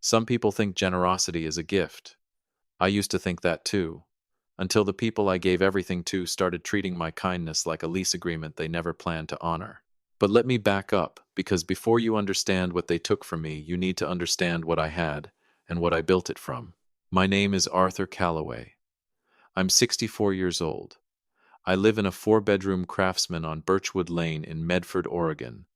Some people think generosity is a gift. I used to think that too, until the people I gave everything to started treating my kindness like a lease agreement they never planned to honor. But let me back up, because before you understand what they took from me, you need to understand what I had and what I built it from. My name is Arthur Calloway. I'm 64 years old. I live in a four-bedroom craftsman on Birchwood Lane in Medford, Oregon,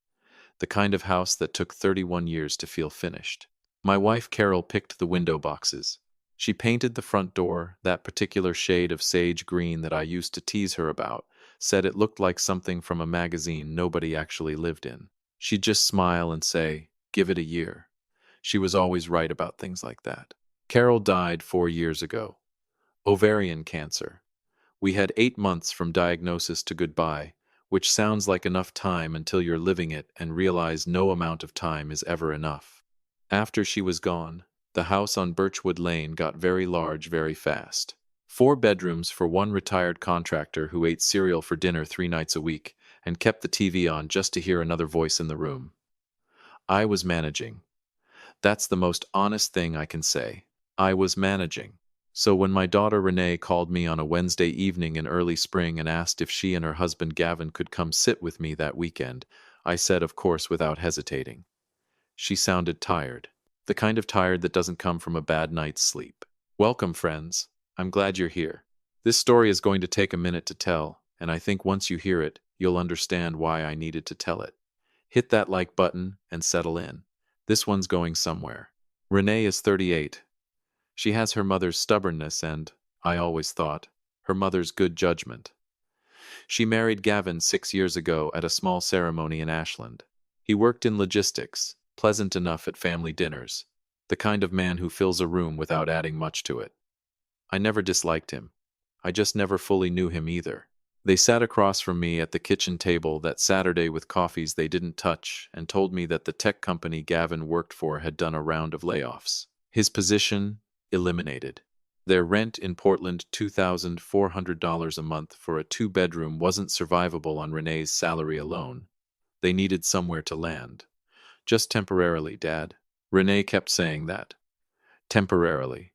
the kind of house that took 31 years to feel finished. My wife Carol picked the window boxes. She painted the front door, that particular shade of sage green that I used to tease her about, said it looked like something from a magazine nobody actually lived in. She'd just smile and say, "Give it a year." She was always right about things like that. Carol died 4 years ago. Ovarian cancer. We had 8 months from diagnosis to goodbye, which sounds like enough time until you're living it and realize no amount of time is ever enough. After she was gone, the house on Birchwood Lane got very large very fast. 4 bedrooms for one retired contractor who ate cereal for dinner 3 nights a week and kept the TV on just to hear another voice in the room. I was managing. That's the most honest thing I can say. I was managing. So when my daughter Renee called me on a Wednesday evening in early spring and asked if she and her husband Gavin could come sit with me that weekend, I said of course without hesitating. She sounded tired. The kind of tired that doesn't come from a bad night's sleep. Welcome, friends. I'm glad you're here. This story is going to take a minute to tell, and I think once you hear it, you'll understand why I needed to tell it. Hit that like button and settle in. This one's going somewhere. Renee is 38. She has her mother's stubbornness and, I always thought, her mother's good judgment. She married Gavin 6 years ago at a small ceremony in Ashland. He worked in logistics, pleasant enough at family dinners, the kind of man who fills a room without adding much to it. I never disliked him. I just never fully knew him either. They sat across from me at the kitchen table that Saturday with coffees they didn't touch and told me that the tech company Gavin worked for had done a round of layoffs. His position eliminated. Their rent in Portland, $2,400 a month for a 2-bedroom, wasn't survivable on Renee's salary alone. They needed somewhere to land. Just temporarily, Dad. Renee kept saying that. Temporarily.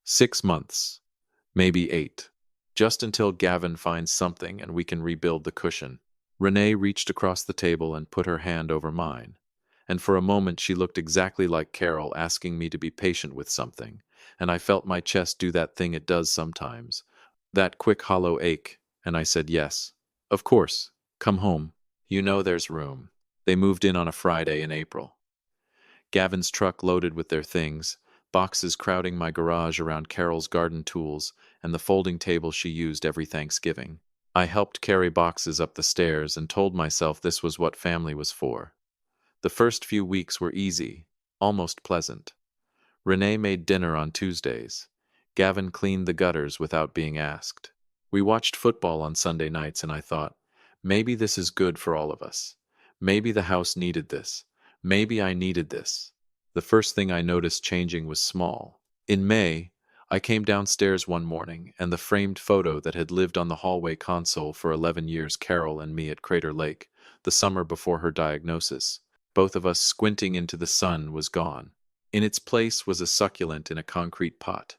6 months. Maybe 8. Just until Gavin finds something and we can rebuild the cushion. Renee reached across the table and put her hand over mine. And for a moment she looked exactly like Carol, asking me to be patient with something, and I felt my chest do that thing it does sometimes. That quick hollow ache, and I said yes. Of course. Come home. You know there's room. They moved in on a Friday in April. Gavin's truck loaded with their things, boxes crowding my garage around Carol's garden tools and the folding table she used every Thanksgiving. I helped carry boxes up the stairs and told myself this was what family was for. The first few weeks were easy, almost pleasant. Renee made dinner on Tuesdays. Gavin cleaned the gutters without being asked. We watched football on Sunday nights and I thought, maybe this is good for all of us. Maybe the house needed this. Maybe I needed this. The first thing I noticed changing was small. In May, I came downstairs one morning and the framed photo that had lived on the hallway console for 11 years, Carol and me at Crater Lake, the summer before her diagnosis, both of us squinting into the sun, was gone. In its place was a succulent in a concrete pot.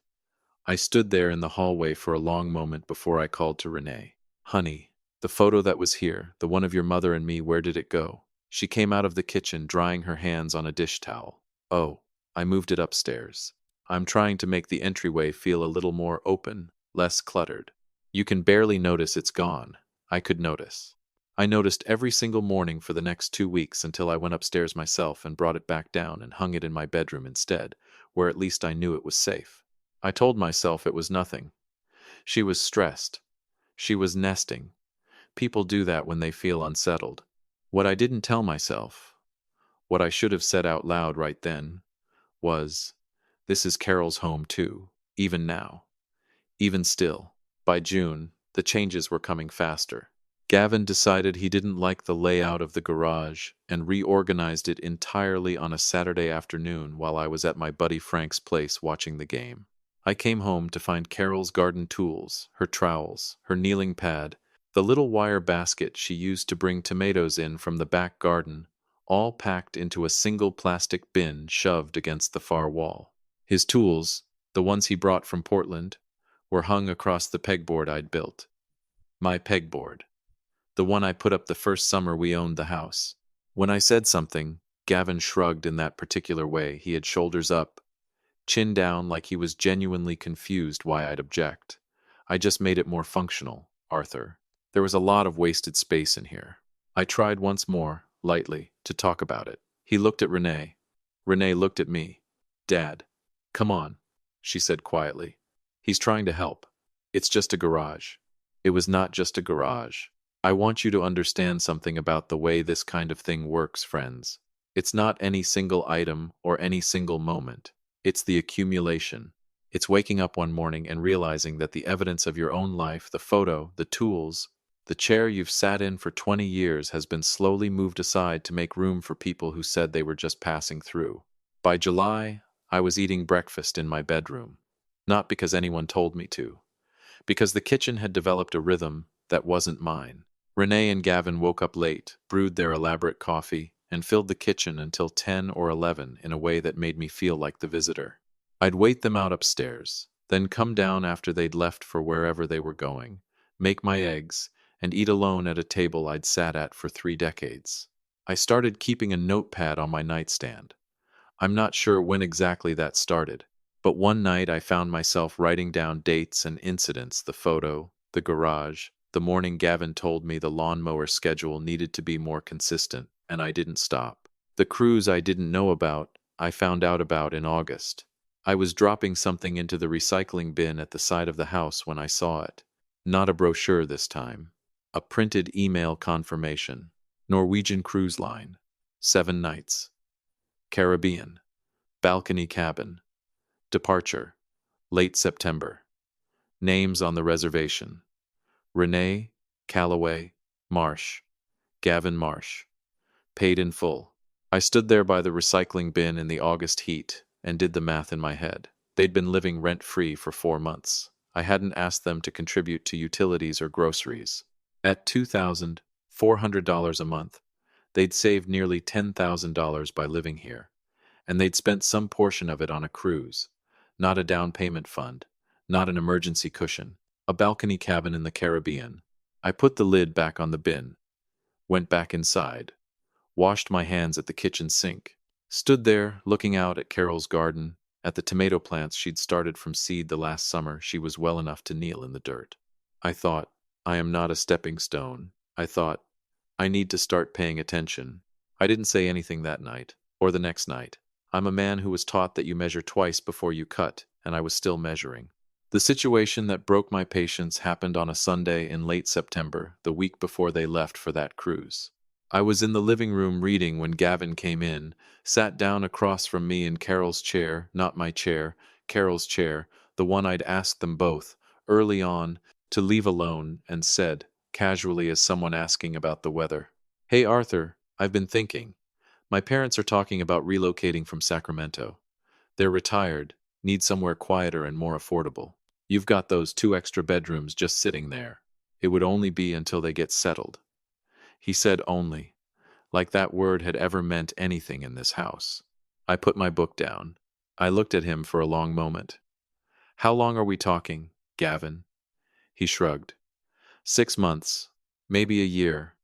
I stood there in the hallway for a long moment before I called to Renee. Honey, the photo that was here, the one of your mother and me, where did it go? She came out of the kitchen, drying her hands on a dish towel. Oh, I moved it upstairs. I'm trying to make the entryway feel a little more open, less cluttered. You can barely notice it's gone. I could notice. I noticed every single morning for the next 2 weeks until I went upstairs myself and brought it back down and hung it in my bedroom instead, where at least I knew it was safe. I told myself it was nothing. She was stressed. She was nesting. People do that when they feel unsettled. What I didn't tell myself, what I should have said out loud right then, was, this is Carol's home too, even now. Even still. By June, the changes were coming faster. Gavin decided he didn't like the layout of the garage and reorganized it entirely on a Saturday afternoon while I was at my buddy Frank's place watching the game. I came home to find Carol's garden tools, her trowels, her kneeling pad, the little wire basket she used to bring tomatoes in from the back garden, all packed into a single plastic bin shoved against the far wall. His tools, the ones he brought from Portland, were hung across the pegboard I'd built. My pegboard. The one I put up the first summer we owned the house. When I said something, Gavin shrugged in that particular way. He had shoulders up, chin down, like he was genuinely confused why I'd object. I just made it more functional, Arthur. There was a lot of wasted space in here. I tried once more, lightly, to talk about it. He looked at Renee. Renee looked at me. Dad, come on, she said quietly. He's trying to help. It's just a garage. It was not just a garage. I want you to understand something about the way this kind of thing works, friends. It's not any single item or any single moment. It's the accumulation. It's waking up one morning and realizing that the evidence of your own life, the photo, the tools, the chair you've sat in for 20 years has been slowly moved aside to make room for people who said they were just passing through. By July, I was eating breakfast in my bedroom. Not because anyone told me to. Because the kitchen had developed a rhythm that wasn't mine. Renee and Gavin woke up late, brewed their elaborate coffee, and filled the kitchen until 10 or 11 in a way that made me feel like the visitor. I'd wait them out upstairs, then come down after they'd left for wherever they were going, make my eggs, and eat alone at a table I'd sat at for 3 decades. I started keeping a notepad on my nightstand. I'm not sure when exactly that started, but one night I found myself writing down dates and incidents, the photo, the garage, the morning Gavin told me the lawnmower schedule needed to be more consistent, and I didn't stop. The cruise I didn't know about, I found out about in August. I was dropping something into the recycling bin at the side of the house when I saw it. Not a brochure this time. A printed email confirmation. Norwegian Cruise Line. 7 nights. Caribbean. Balcony cabin. Departure. Late September. Names on the reservation. Renee, Calloway, Marsh. Gavin Marsh. Paid in full. I stood there by the recycling bin in the August heat and did the math in my head. They'd been living rent-free for 4 months. I hadn't asked them to contribute to utilities or groceries. At $2,400 a month, they'd saved nearly $10,000 by living here, and they'd spent some portion of it on a cruise. Not a down payment fund, not an emergency cushion, a balcony cabin in the Caribbean. I put the lid back on the bin, went back inside, washed my hands at the kitchen sink, stood there looking out at Carol's garden, at the tomato plants she'd started from seed the last summer she was well enough to kneel in the dirt. I thought, I am not a stepping stone. I thought, I need to start paying attention. I didn't say anything that night, or the next night. I'm a man who was taught that you measure twice before you cut, and I was still measuring. The situation that broke my patience happened on a Sunday in late September, the week before they left for that cruise. I was in the living room reading when Gavin came in, sat down across from me in Carol's chair, not my chair, Carol's chair, the one I'd asked them both, early on, to leave alone, and said, casually as someone asking about the weather, "Hey Arthur, I've been thinking. My parents are talking about relocating from Sacramento. They're retired, need somewhere quieter and more affordable. You've got those 2 extra bedrooms just sitting there. It would only be until they get settled." He said only, like that word had ever meant anything in this house. I put my book down. I looked at him for a long moment. "How long are we talking, Gavin?" He shrugged. 6 months, maybe a year.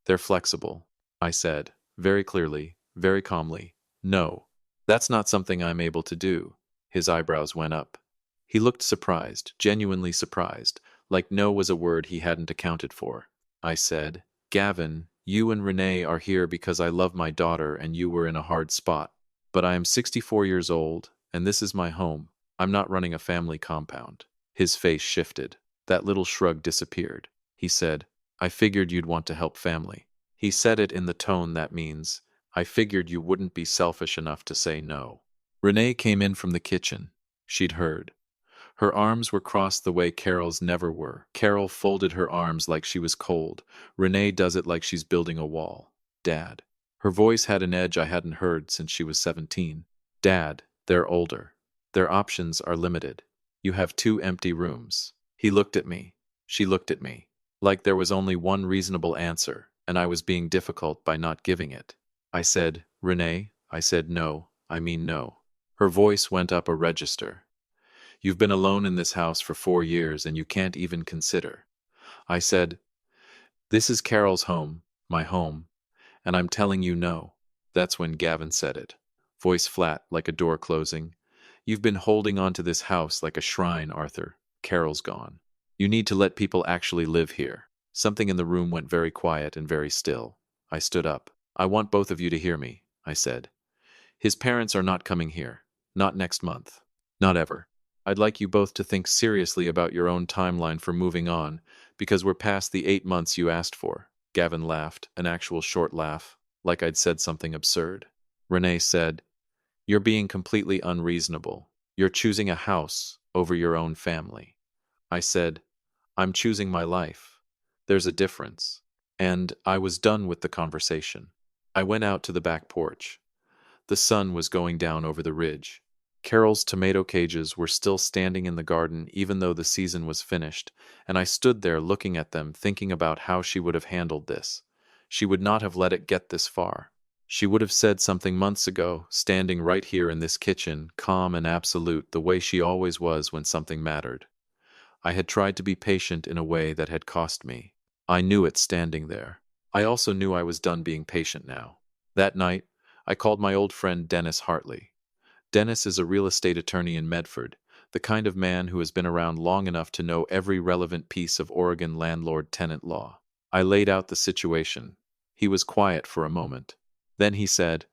They're flexible, I said, very clearly, very calmly. No, that's not something I'm able to do. His eyebrows went up. He looked surprised, genuinely surprised, like no was a word he hadn't accounted for. I said, "Gavin, you and Renee are here because I love my daughter and you were in a hard spot. But I am 64 years old, and this is my home. I'm not running a family compound." His face shifted. That little shrug disappeared. He said, "I figured you'd want to help family." He said it in the tone that means, "I figured you wouldn't be selfish enough to say no." Renee came in from the kitchen. She'd heard. Her arms were crossed the way Carol's never were. Carol folded her arms like she was cold. Renee does it like she's building a wall. "Dad." Her voice had an edge I hadn't heard since she was 17. "Dad, they're older. Their options are limited. You have 2 empty rooms." He looked at me. She looked at me. Like there was only one reasonable answer, and I was being difficult by not giving it. I said, Renee, I said no, I mean no. Her voice went up a register. You've been alone in this house for 4 years and you can't even consider. I said, this is Carol's home, my home, and I'm telling you no. That's when Gavin said it, voice flat like a door closing. You've been holding on to this house like a shrine, Arthur. Carol's gone. You need to let people actually live here. Something in the room went very quiet and very still. I stood up. I want both of you to hear me, I said. His parents are not coming here. Not next month. Not ever. I'd like you both to think seriously about your own timeline for moving on, because we're past the 8 months you asked for. Gavin laughed, an actual short laugh, like I'd said something absurd. Renee said, you're being completely unreasonable. You're choosing a house over your own family. I said, I'm choosing my life. There's a difference. And I was done with the conversation. I went out to the back porch. The sun was going down over the ridge. Carol's tomato cages were still standing in the garden even though the season was finished, and I stood there looking at them thinking about how she would have handled this. She would not have let it get this far. She would have said something months ago, standing right here in this kitchen, calm and absolute the way she always was when something mattered. I had tried to be patient in a way that had cost me. I knew it standing there. I also knew I was done being patient now. That night, I called my old friend Dennis Hartley. Dennis is a real estate attorney in Medford, the kind of man who has been around long enough to know every relevant piece of Oregon landlord-tenant law. I laid out the situation. He was quiet for a moment. Then he said,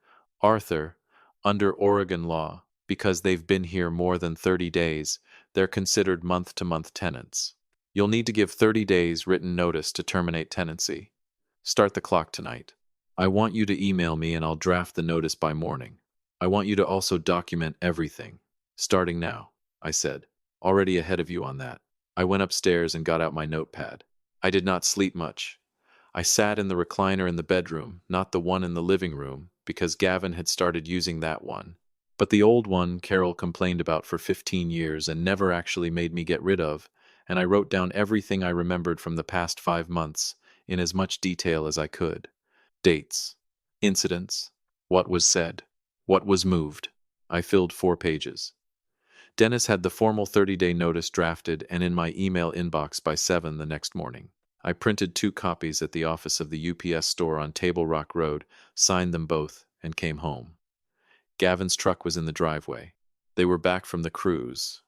Arthur, under Oregon law, because they've been here more than 30 days, they're considered month-to-month tenants. You'll need to give 30 days written notice to terminate tenancy. Start the clock tonight. I want you to email me and I'll draft the notice by morning. I want you to also document everything. Starting now, I said. Already ahead of you on that. I went upstairs and got out my notepad. I did not sleep much. I sat in the recliner in the bedroom, not the one in the living room, because Gavin had started using that one. But the old one Carol complained about for 15 years and never actually made me get rid of, and I wrote down everything I remembered from the past 5 months, in as much detail as I could. Dates, incidents, what was said, what was moved. I filled 4 pages. Dennis had the formal 30-day notice drafted and in my email inbox by 7 the next morning. I printed 2 copies at the office of the UPS store on Table Rock Road, signed them both, and came home. Gavin's truck was in the driveway. They were back from the cruise.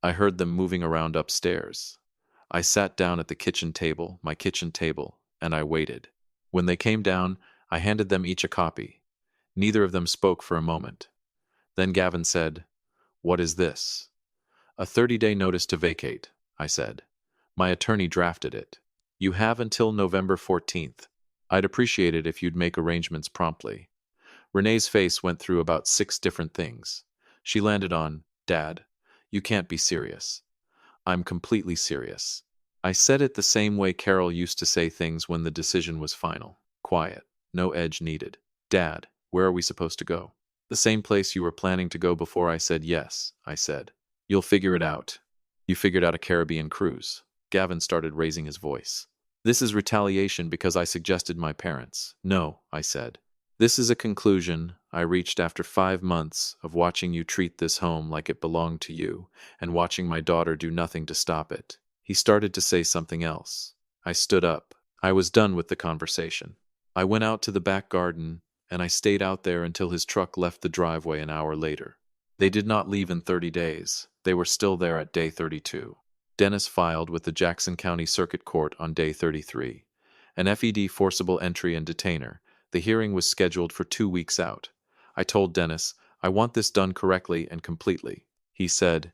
I heard them moving around upstairs. I sat down at the kitchen table, my kitchen table, and I waited. When they came down, I handed them each a copy. Neither of them spoke for a moment. Then Gavin said, What is this? A 30-day notice to vacate, I said. My attorney drafted it. You have until November 14th. I'd appreciate it if you'd make arrangements promptly. Renee's face went through about 6 different things. She landed on, Dad, you can't be serious. I'm completely serious. I said it the same way Carol used to say things when the decision was final. Quiet. No edge needed. Dad, where are we supposed to go? The same place you were planning to go before I said yes, I said. You'll figure it out. You figured out a Caribbean cruise. Gavin started raising his voice. This is retaliation because I suggested my parents. No, I said. This is a conclusion I reached after 5 months of watching you treat this home like it belonged to you and watching my daughter do nothing to stop it. He started to say something else. I stood up. I was done with the conversation. I went out to the back garden and I stayed out there until his truck left the driveway an hour later. They did not leave in 30 days. They were still there at day 32. Dennis filed with the Jackson County Circuit Court on day 33. An FED forcible entry and detainer. The hearing was scheduled for 2 weeks out. I told Dennis, I want this done correctly and completely. He said,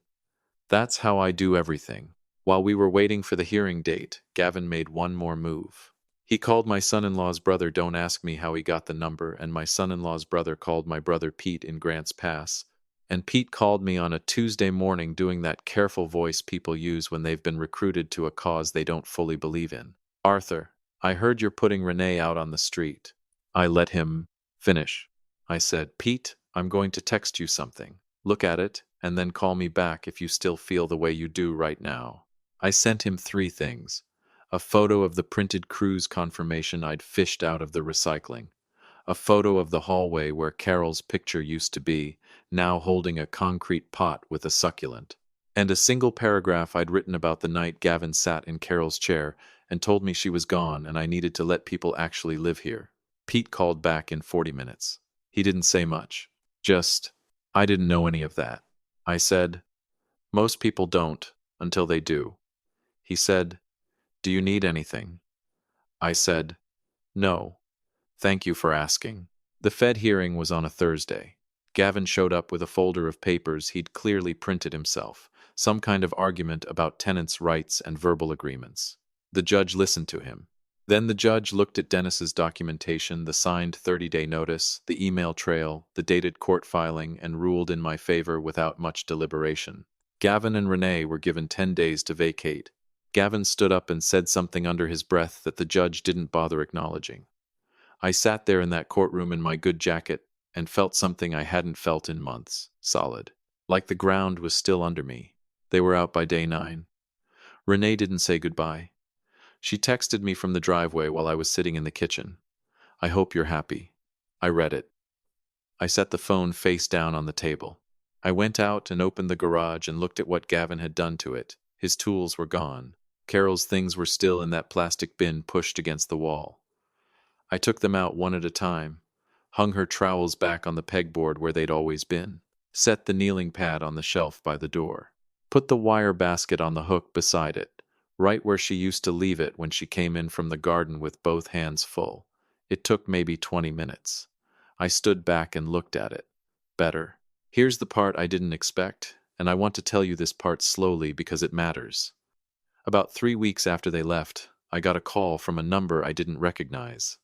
That's how I do everything. While we were waiting for the hearing date, Gavin made one more move. He called my son-in-law's brother. Don't ask me how he got the number, and my son-in-law's brother called my brother Pete in Grants Pass. And Pete called me on a Tuesday morning doing that careful voice people use when they've been recruited to a cause they don't fully believe in. Arthur, I heard you're putting Renee out on the street. I let him finish. I said, Pete, I'm going to text you something. Look at it, and then call me back if you still feel the way you do right now. I sent him 3 things. A photo of the printed cruise confirmation I'd fished out of the recycling. A photo of the hallway where Carol's picture used to be, now holding a concrete pot with a succulent. And a single paragraph I'd written about the night Gavin sat in Carol's chair and told me she was gone and I needed to let people actually live here. Pete called back in 40 minutes. He didn't say much. Just, I didn't know any of that. I said, most people don't, until they do. He said, do you need anything? I said, no. Thank you for asking. The Fed hearing was on a Thursday. Gavin showed up with a folder of papers he'd clearly printed himself, some kind of argument about tenants' rights and verbal agreements. The judge listened to him. Then the judge looked at Dennis's documentation, the signed 30-day notice, the email trail, the dated court filing, and ruled in my favor without much deliberation. Gavin and Renee were given 10 days to vacate. Gavin stood up and said something under his breath that the judge didn't bother acknowledging. I sat there in that courtroom in my good jacket and felt something I hadn't felt in months, solid. Like the ground was still under me. They were out by day 9. Renee didn't say goodbye. She texted me from the driveway while I was sitting in the kitchen. I hope you're happy. I read it. I set the phone face down on the table. I went out and opened the garage and looked at what Gavin had done to it. His tools were gone. Carol's things were still in that plastic bin pushed against the wall. I took them out one at a time, hung her trowels back on the pegboard where they'd always been, set the kneeling pad on the shelf by the door, put the wire basket on the hook beside it, right where she used to leave it when she came in from the garden with both hands full. It took maybe 20 minutes. I stood back and looked at it. Better. Here's the part I didn't expect, and I want to tell you this part slowly because it matters. About 3 weeks after they left, I got a call from a number I didn't recognize.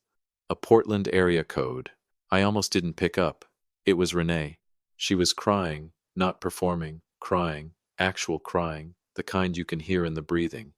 A Portland area code. I almost didn't pick up. It was Renee. She was crying, not performing, crying, actual crying, the kind you can hear in the breathing.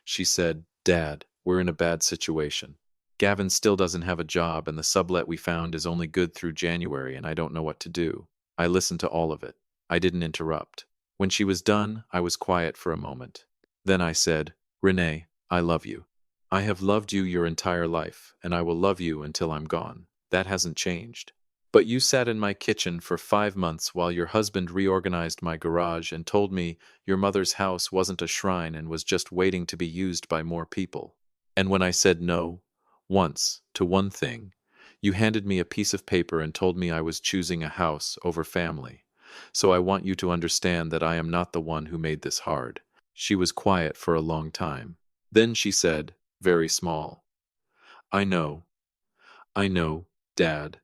She said, Dad, we're in a bad situation. Gavin still doesn't have a job and the sublet we found is only good through January and I don't know what to do. I listened to all of it. I didn't interrupt. When she was done, I was quiet for a moment. Then I said, Renee, I love you. I have loved you your entire life, and I will love you until I'm gone. That hasn't changed. But you sat in my kitchen for 5 months while your husband reorganized my garage and told me your mother's house wasn't a shrine and was just waiting to be used by more people. And when I said no, once, to one thing, you handed me a piece of paper and told me I was choosing a house over family. So I want you to understand that I am not the one who made this hard. She was quiet for a long time. Then she said, very small, I know, Dad.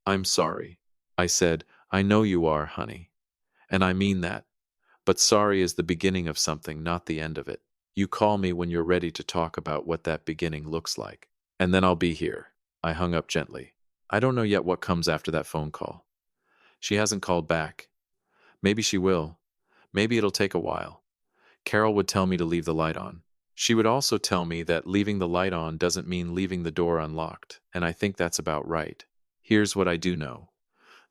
I'm sorry. I said, I know you are, honey. And I mean that. But sorry is the beginning of something, not the end of it. You call me when you're ready to talk about what that beginning looks like. And then I'll be here. I hung up gently. I don't know yet what comes after that phone call. She hasn't called back. Maybe she will. Maybe it'll take a while. Carol would tell me to leave the light on. She would also tell me that leaving the light on doesn't mean leaving the door unlocked, and I think that's about right. Here's what I do know.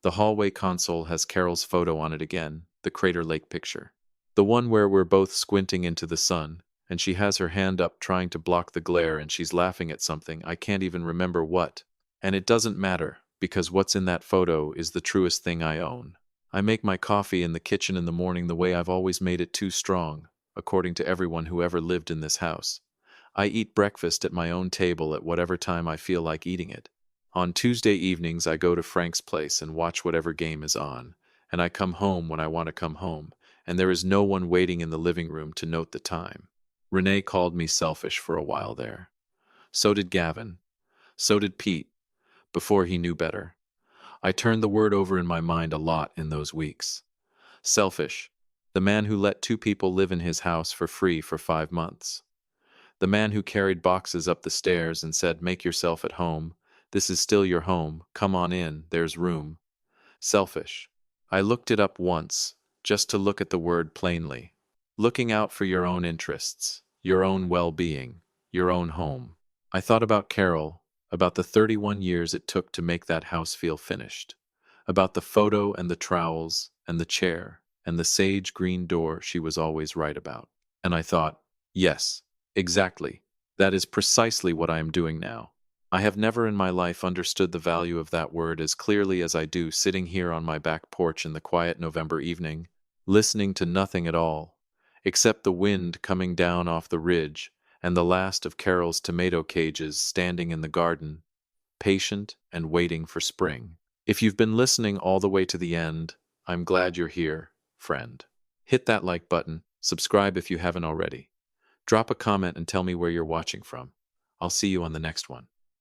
The hallway console has Carol's photo on it again, the Crater Lake picture. The one where we're both squinting into the sun, and she has her hand up trying to block the glare and she's laughing at something, I can't even remember what. And it doesn't matter, because what's in that photo is the truest thing I own. I make my coffee in the kitchen in the morning the way I've always made it, too strong, according to everyone who ever lived in this house. I eat breakfast at my own table at whatever time I feel like eating it. On Tuesday evenings, I go to Frank's place and watch whatever game is on, and I come home when I want to come home, and there is no one waiting in the living room to note the time. Renee called me selfish for a while there. So did Gavin. So did Pete, before he knew better. I turned the word over in my mind a lot in those weeks. Selfish. The man who let 2 people live in his house for free for 5 months. The man who carried boxes up the stairs and said, make yourself at home. This is still your home. Come on in. There's room. Selfish. I looked it up once, just to look at the word plainly. Looking out for your own interests, your own well-being, your own home. I thought about Carol, about the 31 years it took to make that house feel finished, about the photo and the trowels and the chair and the sage green door she was always right about. And I thought, yes, exactly. That is precisely what I am doing now. I have never in my life understood the value of that word as clearly as I do sitting here on my back porch in the quiet November evening, listening to nothing at all, except the wind coming down off the ridge and the last of Carol's tomato cages standing in the garden, patient and waiting for spring. If you've been listening all the way to the end, I'm glad you're here, friend. Hit that like button, subscribe if you haven't already. Drop a comment and tell me where you're watching from. I'll see you on the next one.